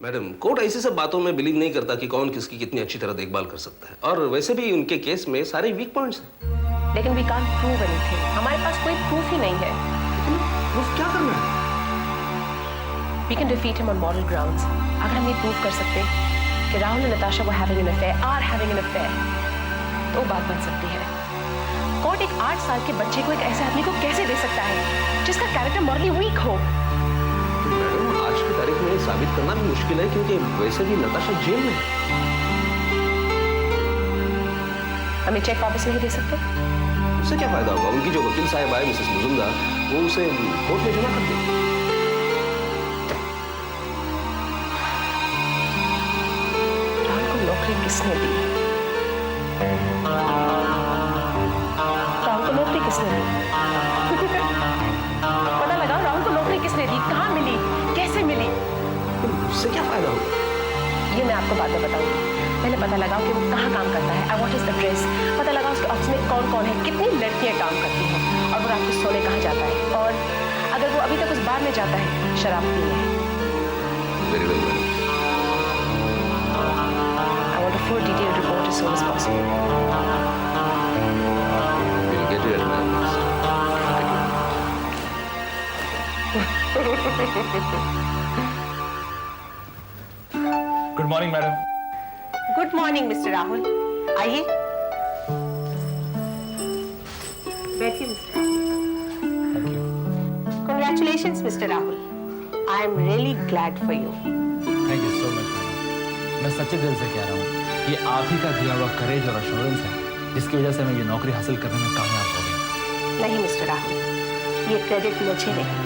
Madam, court ऐसी सब बातों में बिलीव नहीं करता कि कौन किसकी कितनी अच्छी तरह देखभाल कर सकता है। और वैसे भी उनके केस में सारे वीक पॉइंट्स हैं। लेकिन वी कांट प्रूव एनीथिंग। हमारे पास कोई प्रूफ ही नहीं है। प्रूफ क्या करना है? We can defeat him on moral grounds. अगर हम ये प्रूव कर सकते कि राहुल और नताशा वो having an affair, are having an affair, तो बात बन सकती है। कोर्ट एक 8 साल के बच्चे को एक ऐसे आदमी को कैसे दे सकता है जिसका कैरेक्टर मॉरली वीक हो? मैडम, आज की तारीख में साबित करना भी मुश्किल है क्योंकि वैसे भी नताशा जेल में है। हमें चेक वापस नहीं दे सकते? उससे क्या फायदा होगा? उनकी जो वकील साहब है मिसेस मुजुमदार, वो उसे कोर्ट में जमा कर देंगे। राहुल को नौकरी किसने दी? राहुल को नौकरी किसने दी? पता लगाओ राहुल को नौकरी किसने दी, कहाँ मिली, कैसे मिली? उससे क्या फायदा होगा? ये मैं आपको बाद में बताऊंगी। पहले पता लगाओ कि वो कहाँ काम करता है, आई वांट हिज एड्रेस। पता लगाओ उसके ऑफिस में कौन कौन है, कितनी लड़कियां काम करती हैं, और वो रात को सोने कहाँ जाता है, और अगर वो अभी तक उस बार में जाता है शराब पीने। Very well madam. I want a full detailed report as soon as possible. We'll get you at my office. Good morning madam. Good morning mister Rahul, आइए बैठिए mister Rahul. Thank you. Congratulations mister Rahul, I am really glad for you. Thank you so much madam. मैं सच्चे दिल से कह रहा हूँ, ये आप ही का दिया हुआ करेज और अश्योरेंस है जिसकी वजह से मैं ये नौकरी हासिल करने में कामयाब हो गया। नहीं मिस्टर राहुल, ये क्रेडिट मुझे नहीं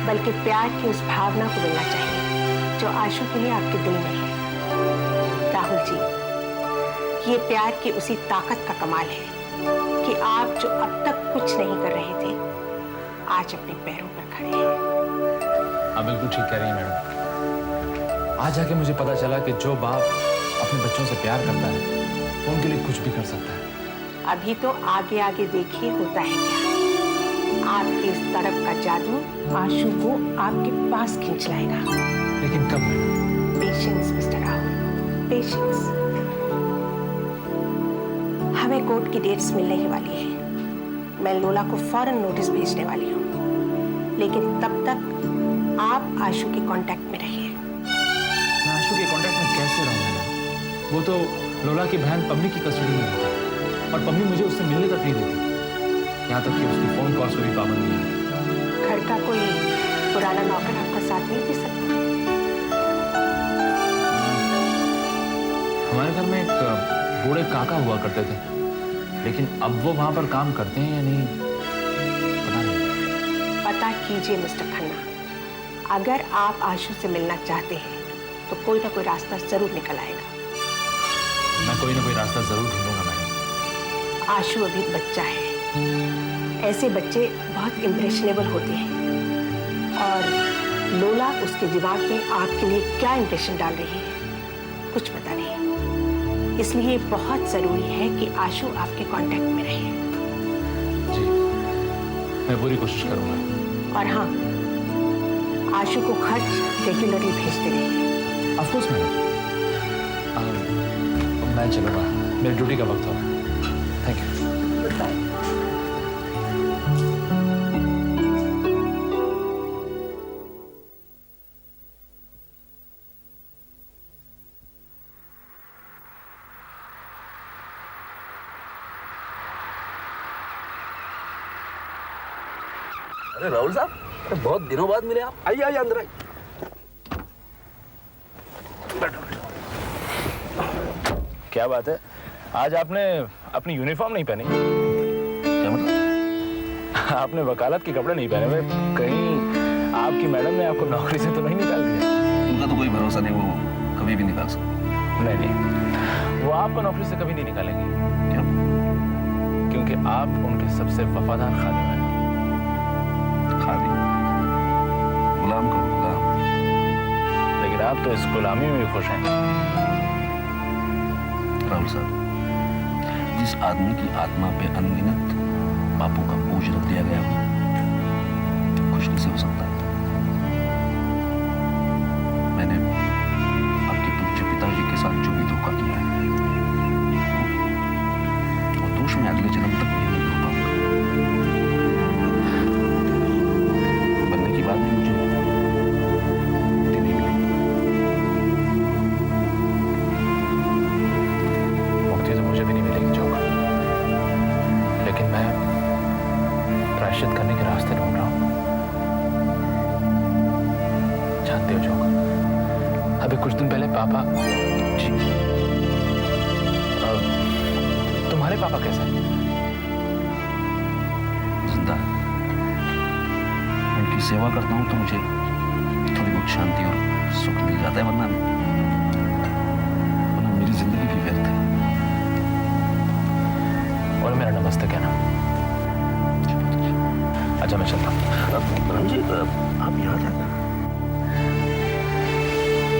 बल्कि प्यार की उस भावना को मिलना चाहिए जो आशु के लिए आपके दिल में है। राहुल जी, ये प्यार की उसी ताकत का कमाल है कि आप जो अब तक कुछ नहीं कर रहे थे आज अपने पैरों पर खड़े हैं। आप बिल्कुल ठीक कह रही हैं मैडम। आज जाके मुझे पता चला कि जो बाप अपने बच्चों से प्यार करता है वो उनके लिए कुछ भी कर सकता है। अभी तो आगे आगे देखिए होता है क्या। आपके इस तड़प का जादू आशु को आपके पास खींच लाएगा। लेकिन कब madam? Patience mister Rahul, patience. हमें कोर्ट की डेट्स मिलने ही वाली है। मैं लोला को फौरन नोटिस भेजने वाली हूँ, लेकिन तब तक आप आशु के कांटेक्ट में रहिए। मैं आशु के कांटेक्ट में कैसे रहूं मैडम? वो तो लोला की बहन पम्मी की कस्टडी में होता है और पम्मी मुझे उससे मिलने तक नहीं देती। यहाँ तक कि उसकी फोन कॉल्स पर भी पाबंदी है। घर का कोई पुराना नौकर आपका साथ नहीं दे सकता? हमारे घर में एक बूढ़े काका हुआ करते थे, लेकिन अब वो वहां पर काम करते हैं या नहीं पता नहीं। पता कीजिए मिस्टर खन्ना। अगर आप आशु से मिलना चाहते हैं तो कोई ना कोई रास्ता जरूर निकल आएगा। मैं कोई ना कोई रास्ता जरूर ढूंढूंगा मैडम। आशु अभी बच्चा है। ऐसे बच्चे बहुत इम्प्रेशनेबल होते हैं, और लोला उसके दिमाग में आपके लिए क्या इम्प्रेशन डाल रही है कुछ पता नहीं। इसलिए बहुत जरूरी है कि आशु आपके कांटेक्ट में रहे। जी, मैं पूरी कोशिश करूंगा। और हाँ, आशु को खर्च रेगुलरली भेजते रहिए। Of course madam. मैं चलूंगा, मेरी ड्यूटी का वक्त हो रहा है। Thank you. Good bye. अरे राहुल साहब, अरे बहुत दिनों बाद मिले आप। आइए आइए अंदर आइए। बैठो बैठो। क्या बात है, आज आपने अपनी यूनिफॉर्म नहीं पहनी? क्या मतलब? आपने वकालत के कपड़े नहीं पहने हुए? कहीं आपकी मैडम ने आपको नौकरी से तो नहीं निकाल दिया? उनका तो कोई भरोसा नहीं, वो कभी भी निकाल सकते। नहीं नहीं, वो आपको नौकरी से कभी नहीं निकालेंगे। क्यों? क्योंकि आप उनके सबसे वफादार खादिम हैं। खादिम? गुलाम का गुलाम। लेकिन आप तो इस गुलामी में भी खुश हैं। राहुल साहब, जिस आदमी की आत्मा पे अनगिनत पापों का बोझ रख दिया गया हो, खुश कैसे हो सकता है? मैंने अभी कुछ दिन पहले पापा जी तुम्हारे पापा कैसे हैं? जिंदा है। उनकी सेवा करता हूँ तो मुझे थोड़ी बहुत शांति और सुख मिल जाता है, वरना मेरी जिंदगी भी व्यर्थ है। और मेरा नमस्ते कहना। अच्छा मैं चलता हूँ। राम जी, आप यहाँ क्या कर रहे हैं?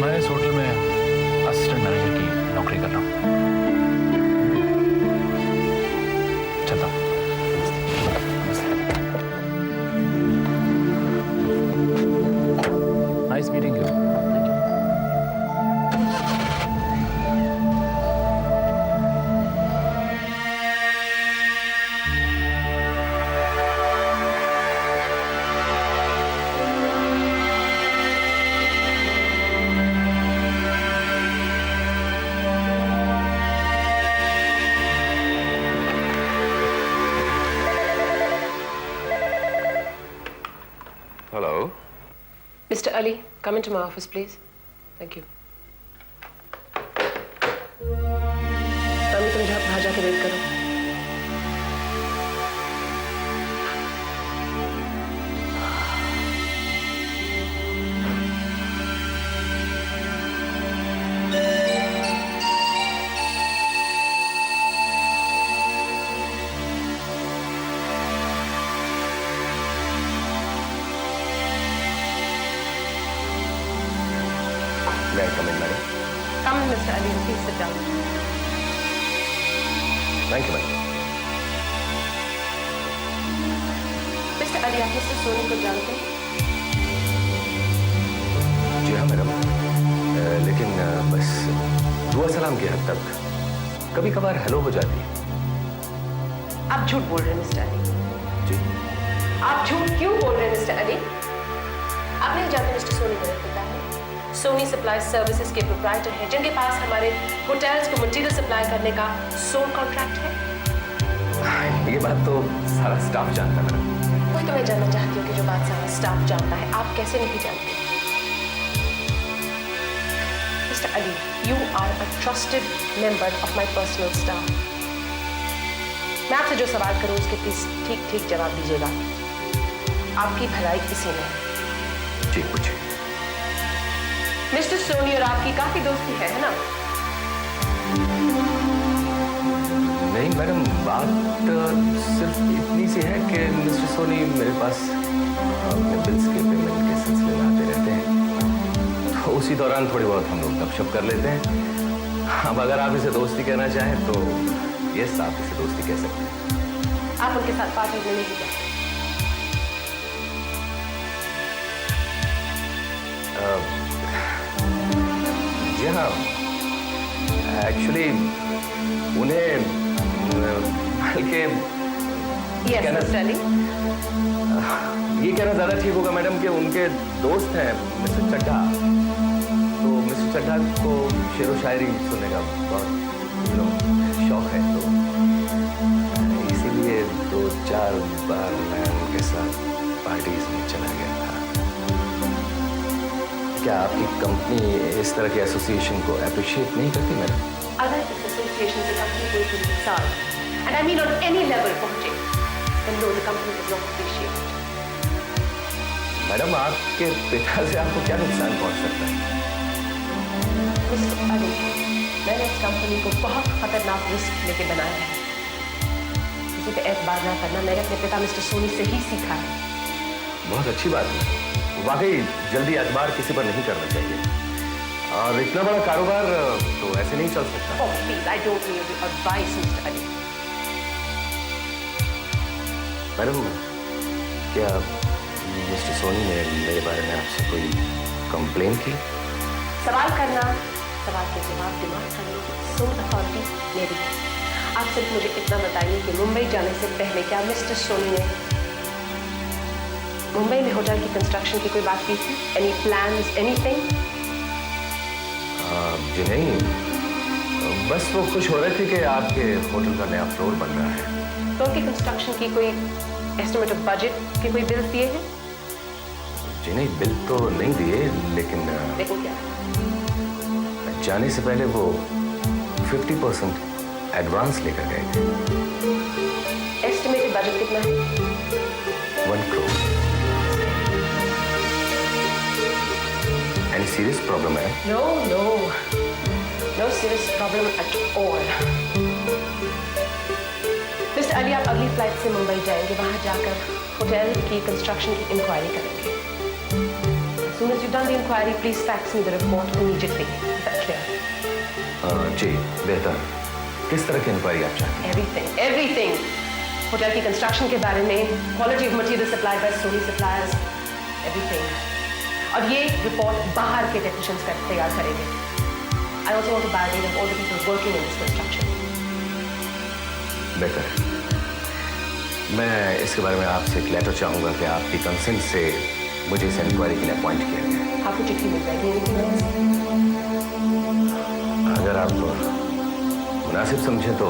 मैं इस होटल में असिस्टेंट मैनेजर की नौकरी कर रहा हूँ। चलता हूँ। Nice meeting you. Hello. Mr. Ali, come into my office, please. Thank you. तुम बाहर जाके वेट करो। May I come in, madam? Come in, Mr. Ali, and please sit down. Thank you, madam. Mr. Ali, आप mister Soni को जानते हैं? जी हाँ madam, लेकिन बस दुआ सलाम की हद तक। कभी कभार हेलो हो जाती है। आप झूठ बोल रहे हैं, मिस्टर अली। जी। आप झूठ क्यों बोल रहे हैं, मिस्टर अली? आप नहीं जानते मिस्टर सोनी मेरे पिता है। सोनी सप्लाई सर्विसेज के प्रोप्राइटर हैं, जिनके पास हमारे होटल्स को मटेरियल सप्लाई करने का सोल कॉन्ट्रैक्ट है। ये बात तो सारा स्टाफ जानता है मैडम। वही तो मैं जानना चाहती हूँ कि जो बात सारा स्टाफ जानता है, आप कैसे नहीं जानते? Mister Ali, you are a trusted member of my personal staff. मैं आपसे जो सवाल करूँ उसके प्लीज ठीक ठीक जवाब दीजिएगा। आपकी भलाई इसी में है। जी पूछिए। मिस्टर सोनी और आपकी काफी दोस्ती है ना? नहीं मैडम, बात सिर्फ इतनी सी है कि मिस्टर सोनी मेरे पास अपने बिल्स के पेमेंट के सिलसिले में आते रहते हैं, तो उसी दौरान थोड़ी बहुत हम लोग गपशप कर लेते हैं। अब अगर आप इसे दोस्ती कहना चाहें तो यस, आप इसे दोस्ती कह सकते हैं। आप उनके साथ पार्टी में नहीं जाते? जी हाँ, एक्चुअली उन्हें बल्कि यस मिस्टर अली। ये कहना ज़्यादा ठीक होगा मैडम कि उनके दोस्त हैं मिस्टर चड्ढा, तो मिस्टर चड्ढा को शेर व शायरी सुनने का बहुत शौक है, तो इसीलिए 2-4 बार मैं उनके साथ पार्टीज में चला गया था। क्या आपकी कंपनी इस तरह के एसोसिएशन को अप्रिशिएट नहीं करती मैडम? अगर इस एसोसिएशन से कंपनी कोई भी मिसाल, and I mean on any level पहुंचे, then no, the company does not appreciate it. Madam, आपके पिता से आपको क्या नुकसान पहुंच सकता है? मिस्टर अली, मैंने इस कंपनी को बहुत खतरनाक रिस्क लेके बनाया है। किसी पे एतबार ना करना मैंने अपने पिता मिस्टर सोनी से ही सीखा है। बहुत अच्छी बात है। वाकई जल्दी एतबार किसी पर नहीं करना चाहिए, और इतना बड़ा कारोबार तो ऐसे नहीं चल सकता। Oh, please, I don't need your advice, Mr. Ali. Madam, क्या मिस्टर सोनी ने मेरे बारे में आपसे कोई कंप्लेन की? सवाल करना, सवाल के जवाब दिमाग करने की सोल अथॉरिटी मेरी है। आप सिर्फ मुझे इतना बताइए कि मुंबई जाने से पहले क्या मिस्टर सोनी ने मुंबई में होटल की कंस्ट्रक्शन की कोई बात की थी? Any plans, anything? जी नहीं, बस वो खुश हो रहे थे कि आपके होटल का नया फ्लोर बन रहा है। तो उनकी कंस्ट्रक्शन की कोई एस्टिमेट ऑफ बजट के कोई बिल्स दिए हैं? जी नहीं, बिल तो नहीं दिए, लेकिन लेकिन क्या? जाने से पहले वो 50% एडवांस लेकर गए थे। एस्टिमेटेड बजट कितना है? 1 crore। Any serious problem है? No, no serious problem at all. Mister Ali, आप अगली फ्लाइट से मुंबई जाएंगे, वहां जाकर होटल की कंस्ट्रक्शन की इंक्वायरी करेंगे। As soon as you've done the inquiry, please fax me the report immediately. Is that clear? जी बेहतर। किस तरह की इंक्वायरी आप चाहते हैं? Everything. होटल की कंस्ट्रक्शन के बारे में, quality of material supply by Soni suppliers, everything. और ये रिपोर्ट बाहर के टेक्नीशियंस का तैयार करेंगे। I also want to buy data of all the people working in this construction. बेहतर है। मैं इसके बारे में आपसे एक लेटर चाहूंगा कि आपकी कंसेंट से मुझे इस इंक्वायरी के लिए अपॉइंट किया गया। आपको चिट्ठी मिल जाएगी। Anything else? अगर आप मुनासिब समझें तो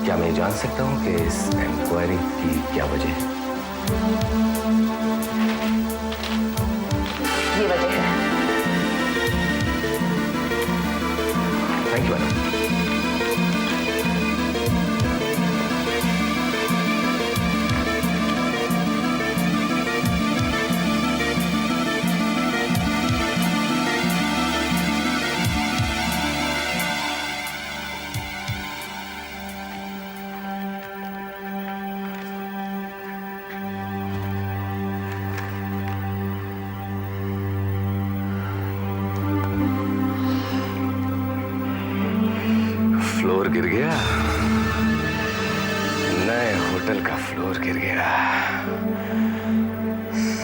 क्या मैं जान सकता हूं कि इस इंक्वायरी की क्या वजह है? ये वजह है। Thank you madam. फ्लोर गिर गया, नए होटल का फ्लोर गिर गया।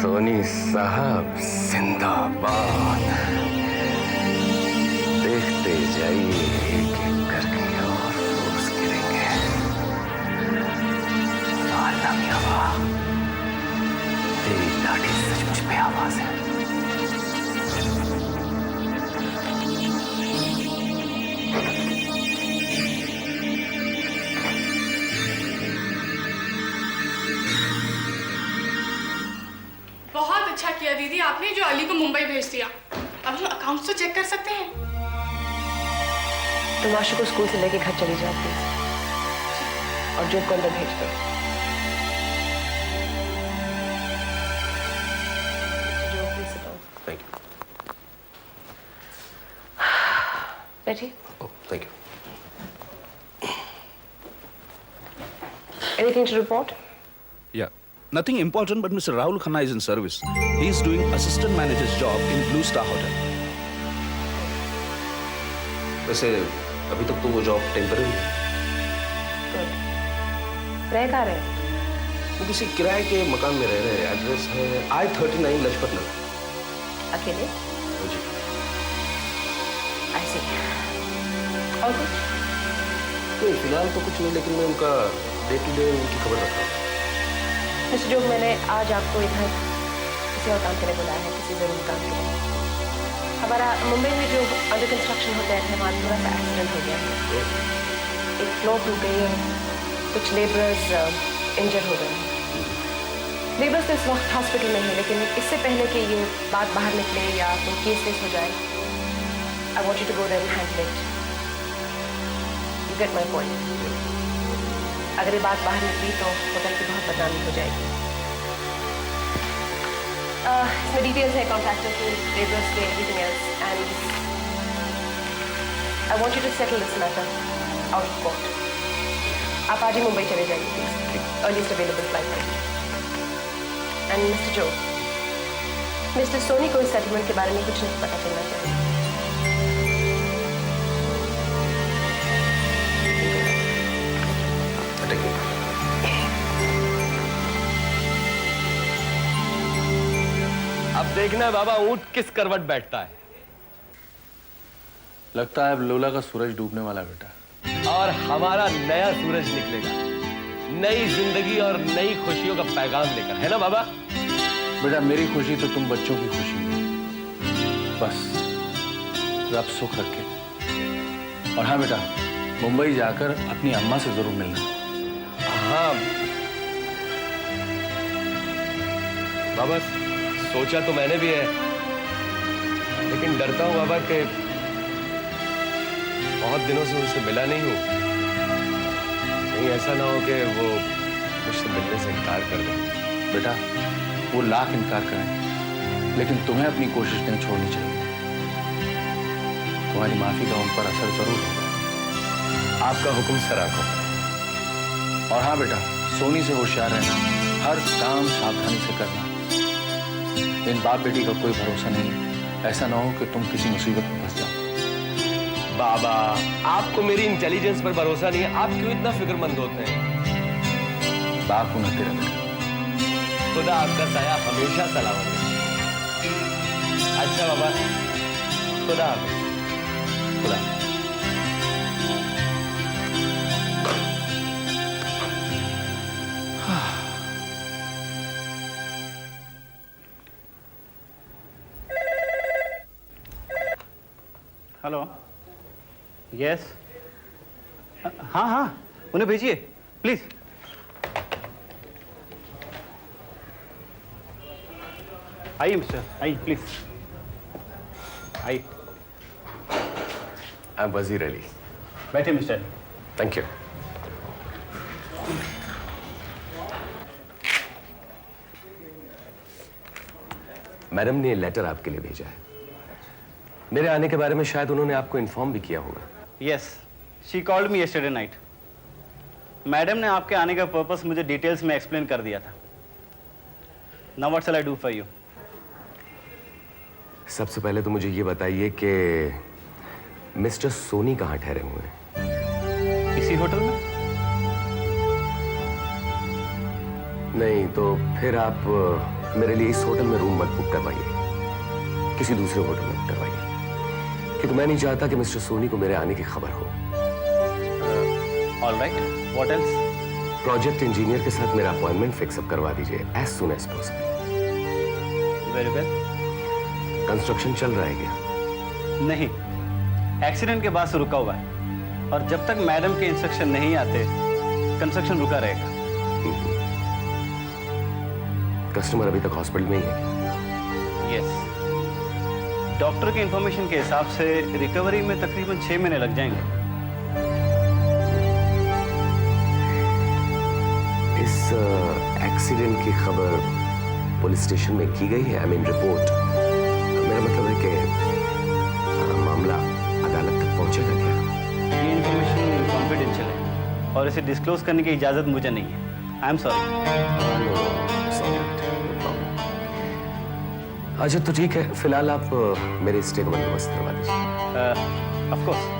सोनी साहब जिंदाबाद। देखते जाइए एक एक करके और फ्लोर्स गिरेंगे। वाह वाह, तेरी लाठी सचमुच पे आवाज है। बहुत अच्छा किया दीदी आपने जो अली को मुंबई भेज दिया। अब हम अकाउंट्स तो चेक कर सकते हैं। तुम आशु को स्कूल से लेके घर चली जाओ प्लीज, और जो को अंदर भेज दो। Thank you. बैठिए। Thank you. Anything to report? Yeah. Nothing important, but Mr. Rahul Khanna is in service. He is doing assistant manager's job in Blue Star Hotel. वैसे अभी तक तो वो जॉब टेम्पररी है। Good. रह कहाँ रहे? वो किसी किराए के मकान में रह रहे हैं। एड्रेस है I-39 लजपत नगर। अकेले? जी। I see. और कुछ? नहीं, फिलहाल तो कुछ नहीं, लेकिन मैं उनका डे टू डे उनकी खबर रखता हूँ। मिस्टर जोग, मैंने आज आपको इधर किसी और काम के लिए बुलाया है, किसी जरूरी काम के लिए। हमारा मुंबई में जो अंडर कंस्ट्रक्शन होता है वहाँ थोड़ा सा एक्सीडेंट हो गया है। एक फ्लोर टूट गई है, कुछ लेबरर्स इंजर्ड हो गए हैं। लेबरर्स तो इस वक्त हॉस्पिटल में है, लेकिन इससे पहले कि ये बात बाहर निकले या कोई केस वेस हो जाए, I want you to go there and handle it. You get my point? अगर ये बात बाहर निकली तो होटल की बहुत बदनामी हो जाएगी। इसमें डिटेल्स है कॉन्ट्रैक्टर की, लेबर्स के, everything else, and I want you to settle this matter out of court. आप आज ही मुंबई चले जाइए प्लीज, अर्लीस्ट अवेलेबल फ्लाइट पर। And mister Joe, mister Soni को इस सेटलमेंट के बारे में कुछ नहीं पता चलना चाहिए। अब देखना बाबा ऊंट किस करवट बैठता है। लगता है अब लोला का सूरज डूबने वाला बेटा। और हमारा नया सूरज निकलेगा, नई जिंदगी और नई खुशियों का पैगाम लेकर, है ना बाबा? बेटा मेरी खुशी तो तुम बच्चों की खुशी है, बस रब सुख रखे। और हाँ बेटा, मुंबई जाकर अपनी अम्मा से जरूर मिलना। हाँ बाबा, सोचा तो मैंने भी है, लेकिन डरता हूँ बाबा कि बहुत दिनों से उनसे मिला नहीं हूँ। कहीं ऐसा ना हो कि वो मुझसे मिलने से इनकार कर दें। बेटा, वो लाख इनकार करें, लेकिन तुम्हें अपनी कोशिश नहीं छोड़नी चाहिए। तुम्हारी माफी का उन पर असर जरूर होगा। आपका हुक्म सर आंखों पर। और हाँ बेटा, सोनी से होशियार रहना, हर काम सावधानी से करना। इन बाप बेटी का कोई भरोसा नहीं है, ऐसा ना हो कि तुम किसी मुसीबत में फंस जाओ। बाबा, आपको मेरी इंटेलिजेंस पर भरोसा नहीं है, आप क्यों इतना फिक्रमंद होते हैं? बाप होना तेरा बेटा। खुदा आपका साया हमेशा सलामत है। अच्छा बाबा, खुदा हाफिज। खुदा। हेलो, यस, हाँ हाँ, उन्हें भेजिए प्लीज। आइए मिस्टर, आइए प्लीज, आइए। आई एम वजीर अली। बैठे मिस्टर। Thank you. मैडम ने ये लेटर आपके लिए भेजा है। मेरे आने के बारे में शायद उन्होंने आपको इन्फॉर्म भी किया होगा। Yes, she called me yesterday night. Madam ने आपके आने का पर्पस मुझे डिटेल्स में एक्सप्लेन कर दिया था। Now what shell I do for you? सबसे पहले तो मुझे ये बताइए कि मिस्टर सोनी कहाँ ठहरे हुए हैं? इसी होटल में? नहीं तो फिर आप मेरे लिए इस होटल में रूम मत बुक करवाइए, किसी दूसरे होटल में बुक करवाइए, क्योंकि मैं नहीं चाहता कि मिस्टर सोनी को मेरे आने की खबर हो। All right, what else? Project engineer के साथ मेरा अपॉइंटमेंट फिक्स अप करवा दीजिए as soon as possible. Very well. Construction चल रहा है क्या? नहीं, एक्सीडेंट के बाद से रुका हुआ है, और जब तक मैडम के इंस्ट्रक्शन नहीं आते कंस्ट्रक्शन रुका रहेगा। कस्टमर अभी तक हॉस्पिटल में ही है? यस, डॉक्टर के इंफॉर्मेशन के हिसाब से रिकवरी में तकरीबन 6 महीने लग जाएंगे। इस एक्सीडेंट की खबर पुलिस स्टेशन में की गई है? I mean report. मेरा मतलब है कि मामला अदालत तक पहुंचेगा क्या? ये इंफॉर्मेशन कॉन्फिडेंशियल है और इसे डिस्क्लोज करने की इजाजत मुझे नहीं है। I am sorry. अच्छा तो ठीक है, फिलहाल आप मेरे स्टे का बंदोबस्त करवा दीजिए। Of course.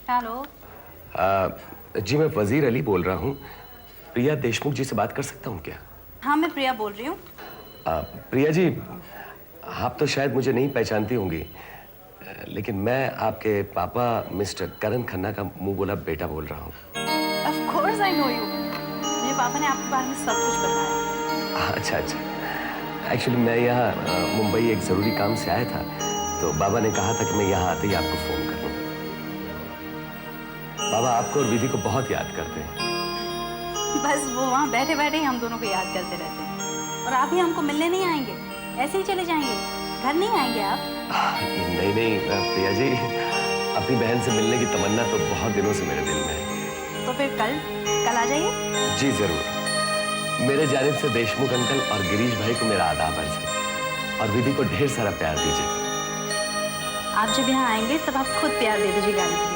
हेलो। जी मैं वजीर अली बोल रहा हूँ। प्रिया देशमुख जी से बात कर सकता हूँ क्या? हाँ मैं प्रिया बोल रही हूँ। प्रिया जी, आप तो शायद मुझे नहीं पहचानती होंगी, लेकिन मैं आपके पापा मिस्टर करण खन्ना का मुंह बोला बेटा बोल रहा हूँ। Of course I know you। मुझे पापा ने आपके बारे में सब कुछ बताया। अच्छा अच्छा। एक्चुअली मैं यहाँ मुंबई एक ज़रूरी काम से आया था, तो बाबा ने कहा था कि मैं यहाँ आते ही आपको फ़ोन कर लूँ। बाबा आपको और विधि को बहुत याद करते हैं। बस वो वहाँ बैठे बैठे ही हम दोनों को याद करते रहते हैं। और आप ही हमको मिलने नहीं आएंगे, ऐसे ही चले जाएंगे, घर नहीं आएंगे आप? नहीं नहीं प्रिया जी, अपनी बहन से मिलने की तमन्ना तो बहुत दिनों से मेरे दिल में है। तो फिर कल आ जाइए। जी जरूर। मेरे जानिब से देशमुख अंकल और गिरीश भाई को मेरा आदाब अर्ज है, और विधि को ढेर सारा प्यार दीजिए। आप जब यहाँ आएंगे तब आप खुद प्यार दे दीजिएगा।